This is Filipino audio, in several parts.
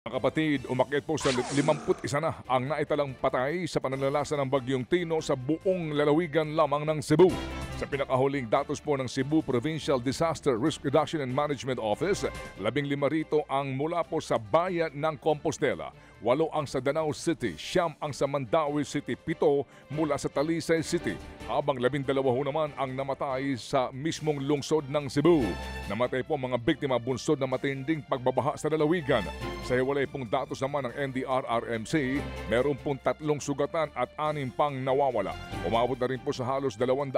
Mga kapatid, umakyat po sa 51 na ang naitalang patay sa pananalasa ng Bagyong Tino sa buong lalawigan lamang ng Cebu. Sa pinakahuling datos po ng Cebu Provincial Disaster Risk Reduction and Management Office, 15 rito ang mula po sa bayan ng Compostela, 8 ang sa Danao City, 9 ang sa Mandaue City, 7 mula sa Talisay City, habang 12 naman ang namatay sa mismong lungsod ng Cebu. Namatay po mga biktima bunsod na matinding pagbabaha sa lalawigan. Sa hiwalay pong datos naman ng NDRRMC, meron pong 3 sugatan at 6 pang nawawala. Umabot na rin po sa halos 200,000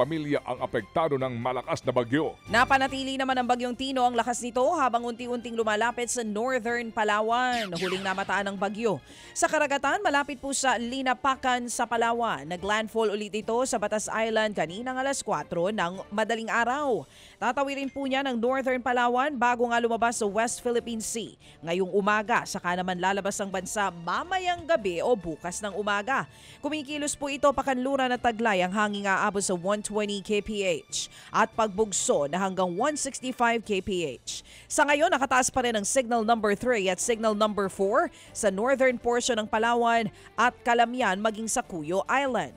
pamilya ang apektado ng malakas na bagyo. Napanatili naman ang Bagyong Tino ang lakas nito habang unti-unting lumalapit sa northern Palawan. Huling namataan ng bagyo. Sa karagatan, malapit po sa Linapakan sa Palawan. Naglandfall ulit ito sa Batas Island kaninang alas 4 ng madaling araw. Tatawirin po niya ng northern Palawan bago nga lumabas sa West Philippine Sea. Ngayong umaga, saka naman lalabas ang bansa mamayang gabi o bukas ng umaga. Kumikilos po ito pakanluran at taglay ang hangin aabot sa 120 kph at pagbugso na hanggang 165 kph. Sa ngayon, nakataas pa rin ang signal number 3 at signal number 4 sa northern portion ng Palawan at Calamian maging sa Cuyo Island.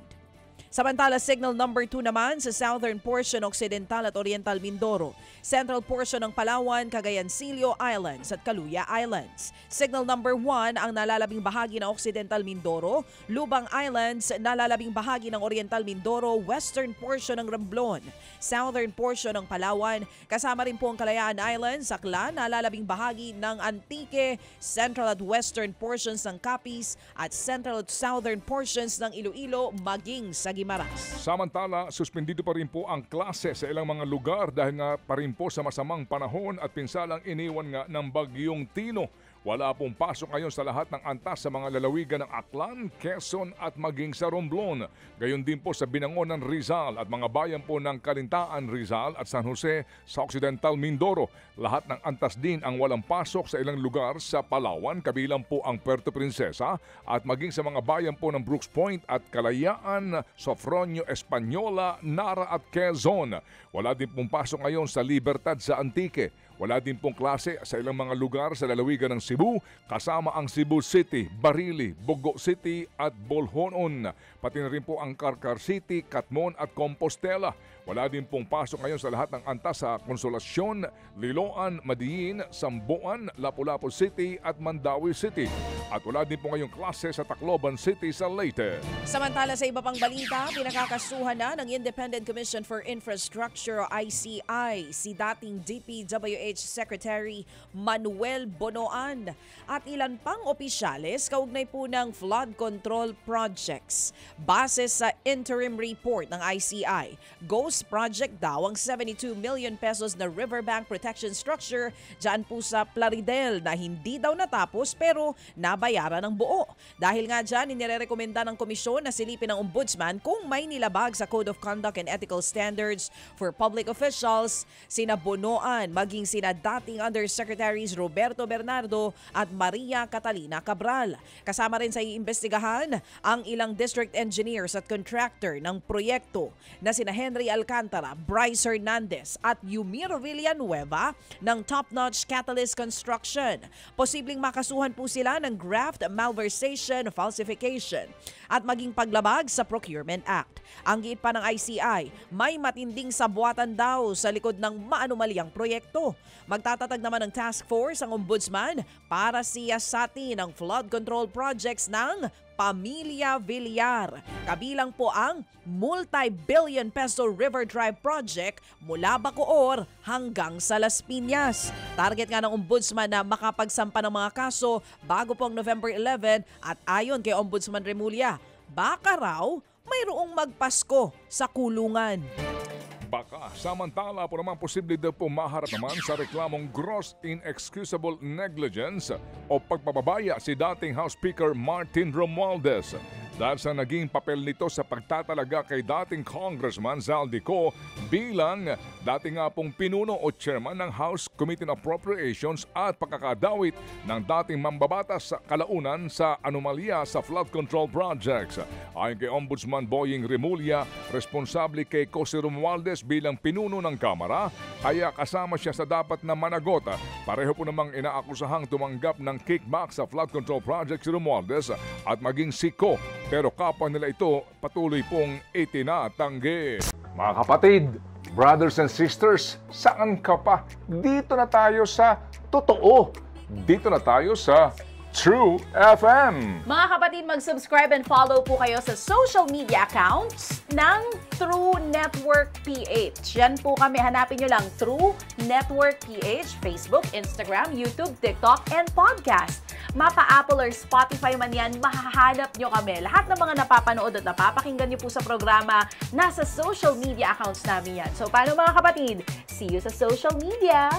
Samantala, signal number 2 naman sa southern portion, Occidental at Oriental Mindoro, central portion ng Palawan, Cagayancillo Islands at Caluya Islands. Signal number 1 ang nalalabing bahagi ng Occidental Mindoro, Lubang Islands, nalalabing bahagi ng Oriental Mindoro, western portion ng Romblon, southern portion ng Palawan, kasama rin po ang Kalayaan Islands, Aklan, nalalabing bahagi ng Antique, central at western portions ng Capiz at central at southern portions ng Iloilo maging sa Guimaras. Samantala, suspendido pa rin po ang klase sa ilang mga lugar dahil nga pa rin po sa masamang panahon at pinsalang iniwan nga ng Bagyong Tino. Wala pong pasok ngayon sa lahat ng antas sa mga lalawigan ng Aklan, Quezon at maging sa Romblon. Gayon din po sa Binangonan, Rizal at mga bayan po ng Calintaan, Rizal at San Jose sa Occidental Mindoro. Lahat ng antas din ang walang pasok sa ilang lugar sa Palawan, kabilang po ang Puerto Princesa at maging sa mga bayan po ng Brooks Point at Kalayaan, Sofronio, Española, Nara at Quezon. Wala din pong pasok ngayon sa Libertad sa Antique. Wala din pong klase sa ilang mga lugar sa lalawigan ng Cebu, kasama ang Cebu City, Barili, Bogo City at Boljonon. Pati na rin po ang Carcar City, Catmon at Compostela. Wala din pong pasok ngayon sa lahat ng antas sa Consolacion, Liloan, Madiin, Sambuan, Lapu-Lapu City at Mandaue City. At wala din po ngayong klase sa Tacloban City sa Leyte. Samantala sa iba pang balita, pinakakasuhan na ng Independent Commission for Infrastructure o ICI si dating DPWH Secretary Manuel Bonoan at ilan pang opisyales kaugnay po ng flood control projects. Base sa interim report ng ICI, Ghost Project daw ang 72 million pesos na riverbank protection structure dyan po sa Plaridel na hindi daw natapos pero nabayaran ng buo. Dahil nga dyan, inirekomenda ng komisyon na silipin ng ombudsman kung may nilabag sa Code of Conduct and Ethical Standards for Public Officials, sina Bonoan, maging sina dating Undersecretaries Roberto Bernardo at Maria Catalina Cabral. Kasama rin sa iimbestigahan ang ilang district engineers at contractor ng proyekto na sina Henry Alcantara, Bryce Hernandez at Yumir Villanueva ng Top Notch Catalyst Construction. Posibleng makasuhan po sila ng graft, malversation, falsification at maging paglabag sa Procurement Act. Ang giit pa ng ICI, may matinding sabwatan daw sa likod ng maanumalyang proyekto. Magtatatag naman ng task force ang ombudsman para siyasatin ang flood control projects ng Pamilya Villar. Kabilang po ang multi-billion peso River Drive Project mula Bacoor hanggang sa Las Piñas. Target nga ng ombudsman na makapagsampa ng mga kaso bago po ang November 11 at ayon kay Ombudsman Remulla, baka raw mayroong magpasko sa kulungan. Baka. Samantala po naman posible daw po maharap naman sa reklamong gross inexcusable negligence o pagpapabaya si dating House Speaker Martin Romualdez. dahil sa naging papel nito sa pagtatalaga kay dating Congressman Zaldico bilang dating nga pong pinuno o chairman ng House Committee on Appropriations at pagkakadawit ng dating mambabatas sa kalaunan sa anomalya sa flood control projects. Ayon kay Ombudsman Boying Remulla, responsable kay Jose Romualdez bilang pinuno ng Kamara, kaya kasama siya sa dapat na managot. Pareho po namang inaakusahang tumanggap ng kickback sa flood control project si Romualdez at maging siko, pero kapwa nila ito patuloy pong itinatanggi. Mga kapatid, brothers and sisters, saan ka pa? Dito na tayo sa totoo. Dito na tayo sa True FM. Mga kapatid, mag-subscribe and follow po kayo sa social media accounts ng True Network PH. Yan po kami. Hanapin nyo lang True Network PH, Facebook, Instagram, YouTube, TikTok, and podcast. Mapa Apple or Spotify man yan, mahahanap nyo kami. Lahat ng mga napapanood at napapakinggan nyo po sa programa, nasa social media accounts namin yan. So, paano mga kapatid? See you sa social media!